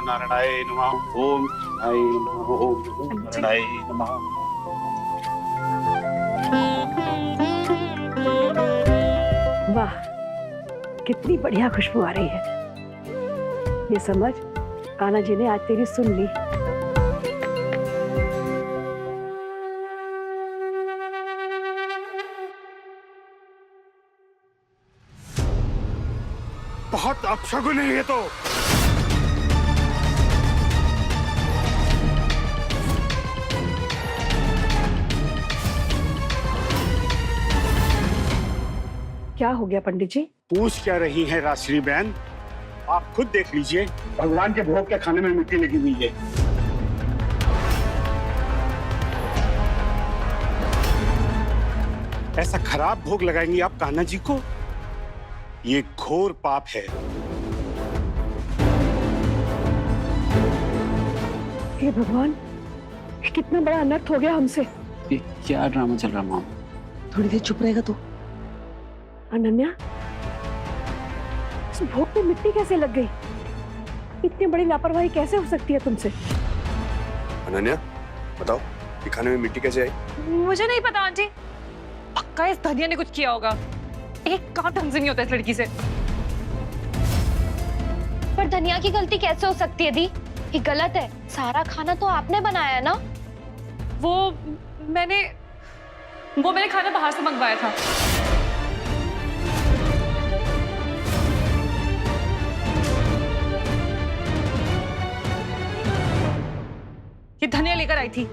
नारायणाय नमः, ओम नारायणाय नमः, ओम नारायणाय नमः। वाह, कितनी बढ़िया खुशबू आ रही है। ये समझ, कान्हा जी ने आज तेरी सुन ली। बहुत अपशगुन है ये तो। क्या हो गया पंडित जी? पूछ क्या रही हैं राजश्री बहन? आप खुद देख लीजिए, भगवान के भोग के खाने में मिट्टी लगी हुई है। ऐसा खराब भोग लगाएंगी आप कान्हा जी को? ये घोर पाप है। हे भगवान, कितना बड़ा अनर्थ हो गया हमसे। ये क्या ड्रामा चल रहा माम? थोड़ी देर चुप रहेगा तू। अनन्या, इस भोग पे मिट्टी कैसे लग गई? इतनी बड़ी लापरवाही कैसे हो सकती है तुमसे? अनन्या, बताओ ये खाने में मिट्टी कैसे आई? मुझे नहीं पता आंटी, पक्का इस धनिया ने कुछ किया होगा। एक काम ढंग से नहीं होता इस लड़की से। पर धनिया की गलती कैसे हो सकती है दी? ये गलत है। सारा खाना तो आपने बनाया है ना? वो मैंने खाना बाहर से मंगवाया था। ये धनिया लेकर आई थी,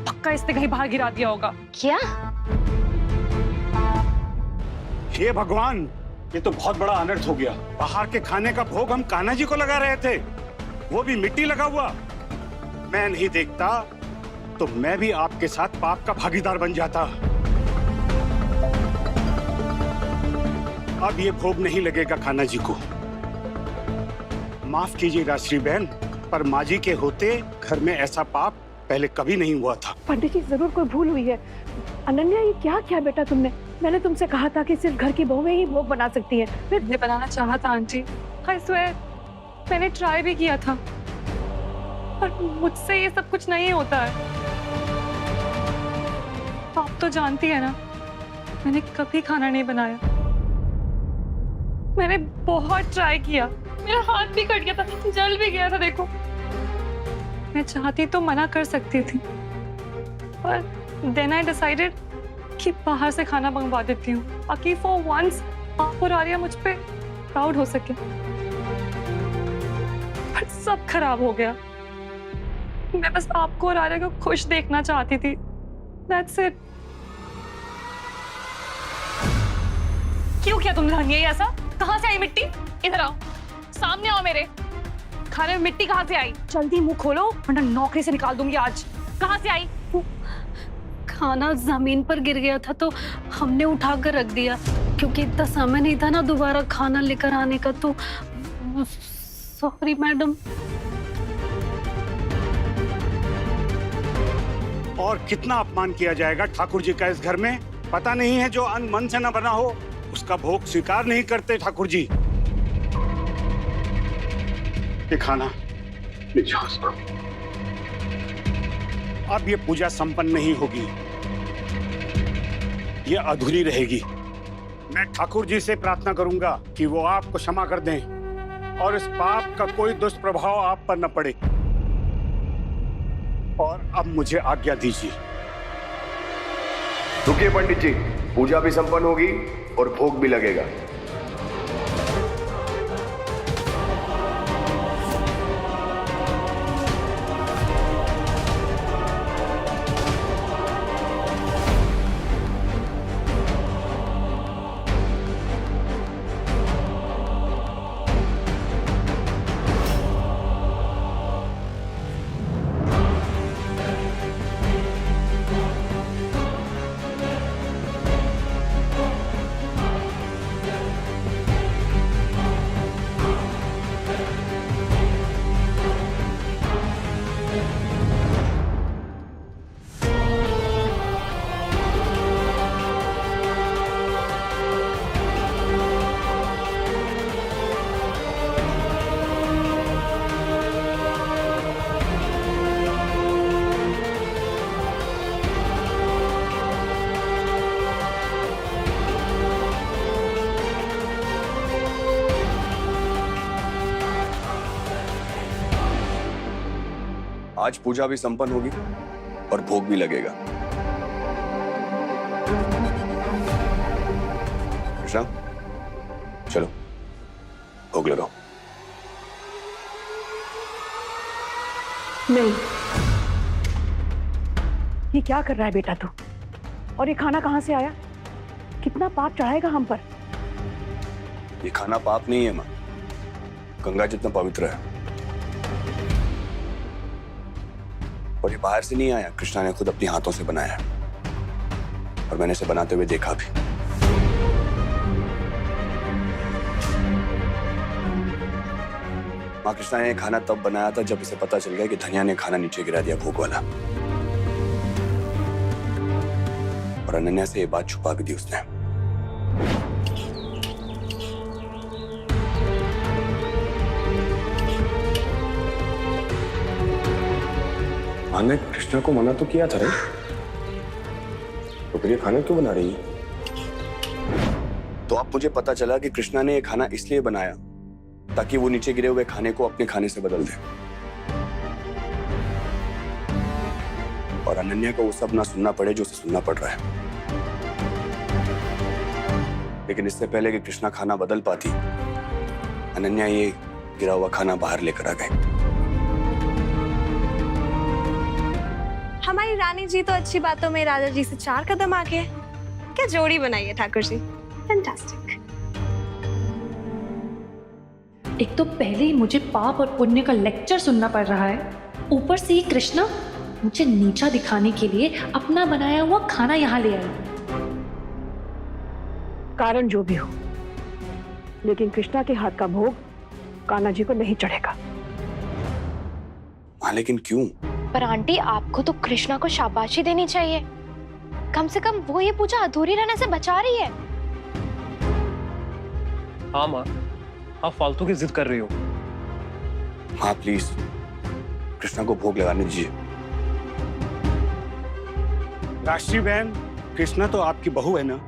पक्का इसने कहीं बाहर गिरा दिया होगा। क्या? हे भगवान, ये तो बहुत बड़ा अनर्थ हो गया। बाहर के खाने का भोग हम कान्हा जी को लगा रहे थे, वो भी मिट्टी लगा हुआ। मैं नहीं देखता तो मैं भी आपके साथ पाप का भागीदार बन जाता। अब ये भोग नहीं लगेगा कान्हा जी को। माफ कीजिए राजश्री बहन, पर माँ जी के होते घर में ऐसा पाप पहले कभी नहीं हुआ था। पंडित जी, जरूर कोई भूल हुई है। अनन्या, ये क्या किया बेटा तुमने? मैंने तुमसे कहा था कि सिर्फ घर की बहुएं ही भोग बना सकती हैं। फिर ये बनाना चाहा था आंटी, आई स्वेयर, मैंने ट्राई भी किया था, पर मुझसे ये सब कुछ नहीं होता है। आप तो जानती है ना, मैंने कभी खाना नहीं बनाया। मैंने बहुत ट्राई किया, मेरा हाथ भी कट गया था, जल भी गया था। देखो, मैं चाहती तो मना कर सकती थी, पर देन आई डिसाइडेड कि बाहर से खाना मंगवा देती हूँ, ताकि फॉर वंस आप और आर्या मुझ पे प्राउड हो सके। पर सब खराब हो गया। मैं बस आपको और आर्या को खुश देखना चाहती थी, दैट्स इट। क्यों किया तुमने धनिया ये ऐसा? कहाँ से आई मिट्टी? इधर आओ, सामने आओ मेरे। खाने में मिट्टी कहाँ से आई? जल्दी मुंह खोलो वरना नौकरी से निकाल दूंगी आज। कहाँ से आई? खाना जमीन पर गिर गया था तो हमने उठा कर रख दिया, क्योंकि इतना समय नहीं था ना दोबारा खाना लेकर आने का। तो सॉरी मैडम। और कितना अपमान किया जाएगा ठाकुर जी का इस घर में? पता नहीं है जो अन्न मन से न बना हो उसका भोग स्वीकार नहीं करते ठाकुर जी। ये खाना लीजिए उसको। अब ये पूजा संपन्न नहीं होगी, ये अधूरी रहेगी। मैं ठाकुर जी से प्रार्थना करूंगा कि वो आपको क्षमा कर दें और इस पाप का कोई दुष्प्रभाव आप पर न पड़े। और अब मुझे आज्ञा दीजिए। रुकिए पंडित जी, पूजा भी संपन्न होगी और भोग भी लगेगा। आज पूजा भी संपन्न होगी और भोग भी लगेगा। कृष्णा, चलो भोग लगाओ। नहीं, ये क्या कर रहा है बेटा तू? और ये खाना कहाँ से आया? कितना पाप चढ़ाएगा हम पर? ये खाना पाप नहीं है माँ, गंगा जितना पवित्र है। और ये बाहर से नहीं आया, कृष्णा ने खुद अपने हाथों से बनाया है और मैंने इसे बनाते हुए देखा भी। माँ, कृष्णा ने खाना तब बनाया था जब इसे पता चल गया कि धनिया ने खाना नीचे गिरा दिया भोग वाला, और अनन्या से ये बात छुपा भी दी उसने। माँ ने कृष्णा को मना तो किया था रे, तो फिर ये खाना क्यों बना रही है? तो अब मुझे पता चला कि कृष्णा ने ये खाना इसलिए बनाया ताकि वो नीचे गिरे हुए खाने को अपने खाने से बदल दे, और अनन्या को वो सब ना सुनना पड़े जो उसे सुनना पड़ रहा है। लेकिन इससे पहले कि कृष्णा खाना बदल पाती, अनन्या ये गिरा हुआ खाना बाहर लेकर आ गई। हमारी रानी जी तो अच्छी बातों में राजा जी से 4 कदम आगे है। क्या जोड़ी बनाई है ठाकुर जी, फैंटास्टिक। एक तो पहले ही मुझे पाप और पुण्य का लेक्चर सुनना पड़ रहा है, ऊपर से ही कृष्णा मुझे नीचा दिखाने के लिए अपना बनाया हुआ खाना यहाँ ले आया। कारण जो भी हो, लेकिन कृष्णा के हाथ का भोग कान्हा जी को नहीं चढ़ेगा। हाँ, लेकिन क्यों? पर आंटी, आपको तो कृष्णा को शाबाशी देनी चाहिए। कम से कम वो ये पूजा अधूरी रहने से बचा रही है। हाँ माँ, आप फालतू की जिद कर रही हो। हाँ प्लीज, कृष्णा को भोग लगाने दीजिए। राष्ट्रीय बहन, कृष्णा तो आपकी बहू है ना?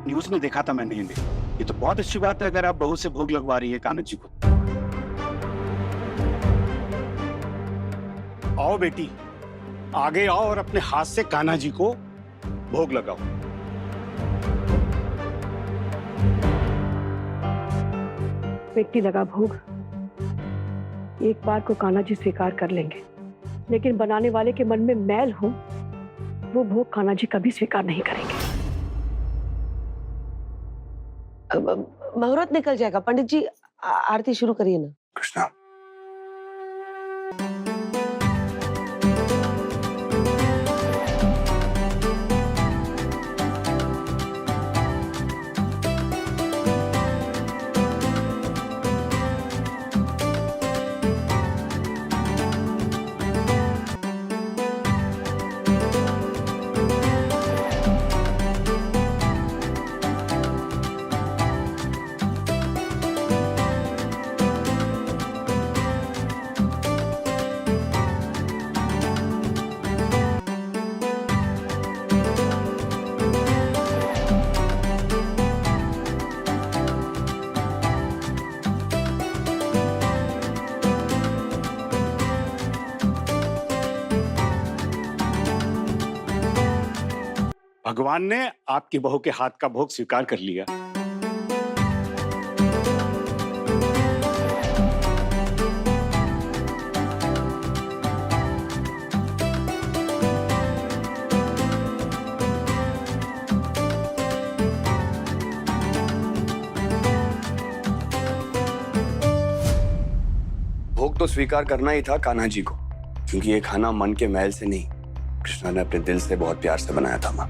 न्यूज में देखा था मैंने इन्हें। ये तो बहुत अच्छी बात है अगर आप बहू से भोग लगवा रही है कान्हा जी को। आओ बेटी, आगे आओ और अपने हाथ से कान्हा जी को भोग लगाओ। मिट्टी लगा भोग एक बार को कान्हा जी स्वीकार कर लेंगे, लेकिन बनाने वाले के मन में मैल हो वो भोग कान्हा जी कभी स्वीकार नहीं करेंगे। मुहूर्त निकल जाएगा। पंडित जी, आरती शुरू करिए ना। कृष्णा, भगवान ने आपकी बहू के हाथ का भोग स्वीकार कर लिया। भोग तो स्वीकार करना ही था कान्हा जी को, क्योंकि ये खाना मन के मैल से नहीं, कृष्णा ने अपने दिल से बहुत प्यार से बनाया था माँ।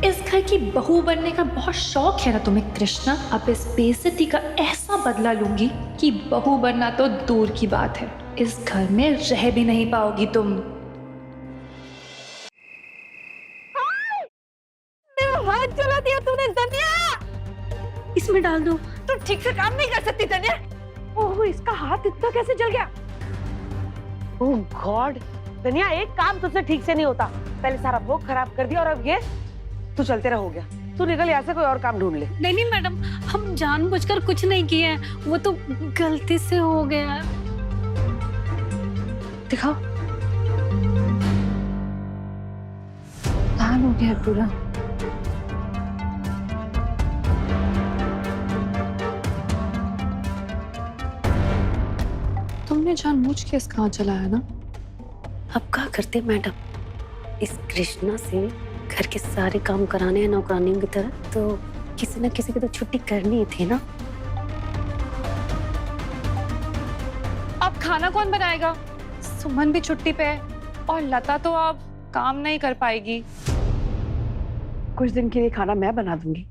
इस घर की बहू बनने का बहुत शौक है ना तुम्हें कृष्णा? अब इस बेइज्जती का ऐसा बदला लूंगी कि बहू बनना तो दूर की बात है, इस घर में रह भी नहीं पाओगी तुम। हाथ जला दिया तूने धनिया। इसमें डाल दो। तू ठीक से काम नहीं कर सकती धनिया। ओह, इसका हाथ इतना कैसे जल गया? ओह गॉड, धनिया एक काम तुझसे ठीक से नहीं होता। पहले सारा भोग खराब कर दिया और अब ये तू चलते रह हो गया। तू निकल यहाँ से, कोई और काम ढूंढ ले। नहीं मैडम, हम जानबूझकर कुछ नहीं किए हैं, वो तो गलती से हो गया। दिखाओ। लाल हो गया पूरा। तुमने जानबूझ के इसका हाथ चलाया ना? अब क्या करते मैडम, इस कृष्णा से घर के सारे काम कराने हैं नौकरानियों की तरह, तो किसी न किसी की तो छुट्टी करनी ही थी ना। अब खाना कौन बनाएगा? सुमन भी छुट्टी पे है और लता तो अब काम नहीं कर पाएगी। कुछ दिन के लिए खाना मैं बना दूंगी।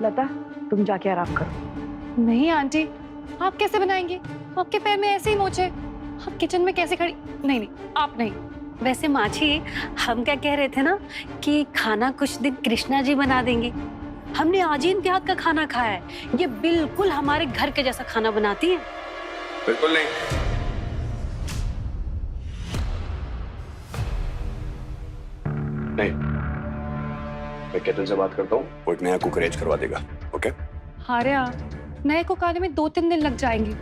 लता, तुम जाके आराम करो। नहीं आंटी, आप कैसे बनाएंगे? आपके पैर में ऐसे ही मोचे, आप किचन में कैसे खड़ी? नहीं नहीं, आप नहीं। वैसे माँ जी, हम क्या कह रहे थे ना कि खाना कुछ दिन कृष्णा जी बना देंगे। हमने आज ही इनके हाथ का खाना खाया है, ये बिल्कुल हमारे घर के जैसा खाना बनाती है। बिल्कुल नहीं। नहीं, मैं केतन से बात करता हूँ, वो एक नया कुक अरेंज करवा देगा। ओके? हारिया, नए कुक आने में 2-3 दिन लग जाएंगे।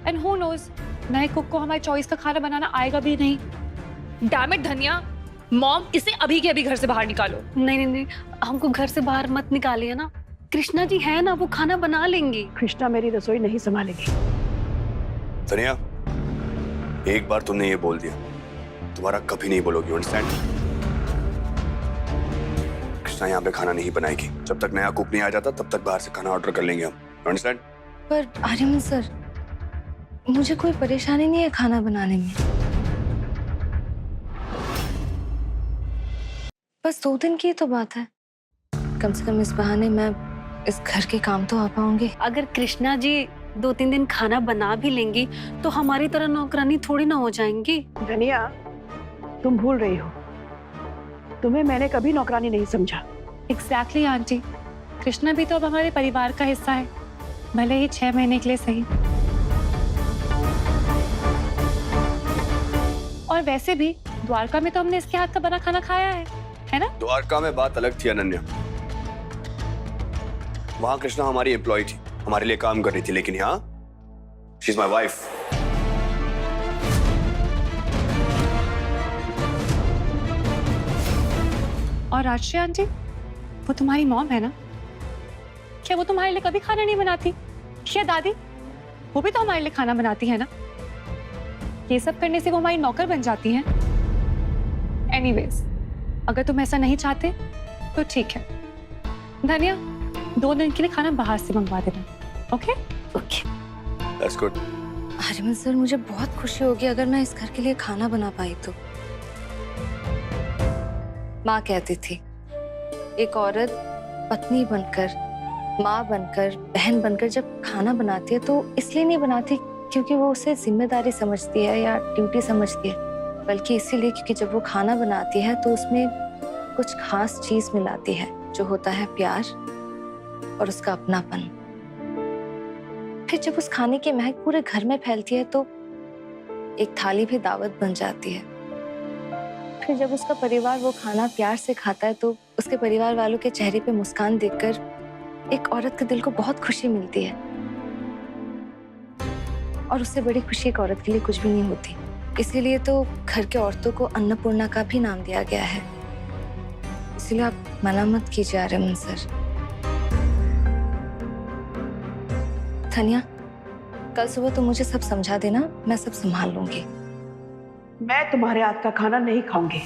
एंड हु नोज, नए कुक को हमारी चॉइस का खाना बनाना आएगा भी नहीं। डैम इट धनिया, मॉम इसे अभी के अभी घर से बाहर निकालो। नहीं नहीं नहीं, हमको घर से बाहर मत निकालिए ना, कृष्णा जी है ना, वो खाना बना लेंगी। कृष्णा मेरी रसोई नहीं संभालेगी। तनिया, एक बार तुमने ये बोल दिया, दोबारा कभी नहीं बोलोगी, अंडरस्टैंड? कृष्णा यहाँ पे खाना नहीं बनाएगी। जब तक नया कुक नहीं आ जाता तब तक बाहर से खाना ऑर्डर कर लेंगे हम, अंडरस्टैंड? पर आर्यमन सर, मुझे कोई परेशानी नहीं है खाना बनाने में। बस 2 दिन की तो बात है। कम से कम इस बहाने मैं इस घर के काम तो आ पाऊंगी। अगर कृष्णा जी 2-3 दिन खाना बना भी लेंगी तो हमारी तरह नौकरानी थोड़ी ना हो जाएंगी। धनिया, तुम भूल रही हो, तुम्हें मैंने कभी नौकरानी नहीं समझा। एग्जैक्टली आंटी, कृष्णा भी तो अब हमारे परिवार का हिस्सा है, भले ही 6 महीने के लिए सही। और वैसे भी द्वारका में तो हमने इसके हाथ का बना खाना खाया है ना? द्वारका में बात अलग थी अनन्या, वहां कृष्णा हमारी एम्प्लॉय थी, हमारे लिए काम कर रही थी, लेकिन यहाँ शी इज माय वाइफ। और राजश्री आंटी, वो तुम्हारी मॉम है ना? क्या वो तुम्हारे लिए कभी खाना नहीं बनाती? क्या दादी, वो भी तो हमारे लिए खाना बनाती है ना? ये सब करने से वो हमारी नौकर बन जाती हैं। एनीवेज, अगर तुम ऐसा नहीं चाहते तो ठीक है। धनिया, 2 दिन के लिए खाना बाहर से मंगवा देना। Okay? Okay, that's good. Aryaman sir, मुझे बहुत खुशी होगी अगर मैं इस घर के लिए खाना बना पाई तो। माँ कहती थी, एक औरत पत्नी बनकर, माँ बनकर, बहन बनकर जब खाना बनाती है तो इसलिए नहीं बनाती क्योंकि वो उसे जिम्मेदारी समझती है या ड्यूटी समझती है, बल्कि इसीलिए क्योंकि जब वो खाना बनाती है तो उसमें कुछ खास चीज मिलाती है, जो होता है प्यार और उसका अपनापन। फिर जब उस खाने की महक पूरे घर में फैलती है तो एक थाली भी दावत बन जाती है। फिर जब उसका परिवार वो खाना प्यार से खाता है तो उसके परिवार वालों के चेहरे पे मुस्कान देखकर एक औरत के दिल को बहुत खुशी मिलती है। और उससे बड़ी खुशी एक औरत के लिए कुछ भी नहीं होती। इसीलिए तो घर के औरतों को अन्नपूर्णा का भी नाम दिया गया है। इसलिए आप मना मत कीजिए आर्यमन सर। धनिया, कल सुबह तो मुझे सब समझा देना, मैं सब संभाल लूंगी। मैं तुम्हारे हाथ का खाना नहीं खाऊंगी।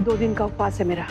दो दिन का उपवास है मेरा।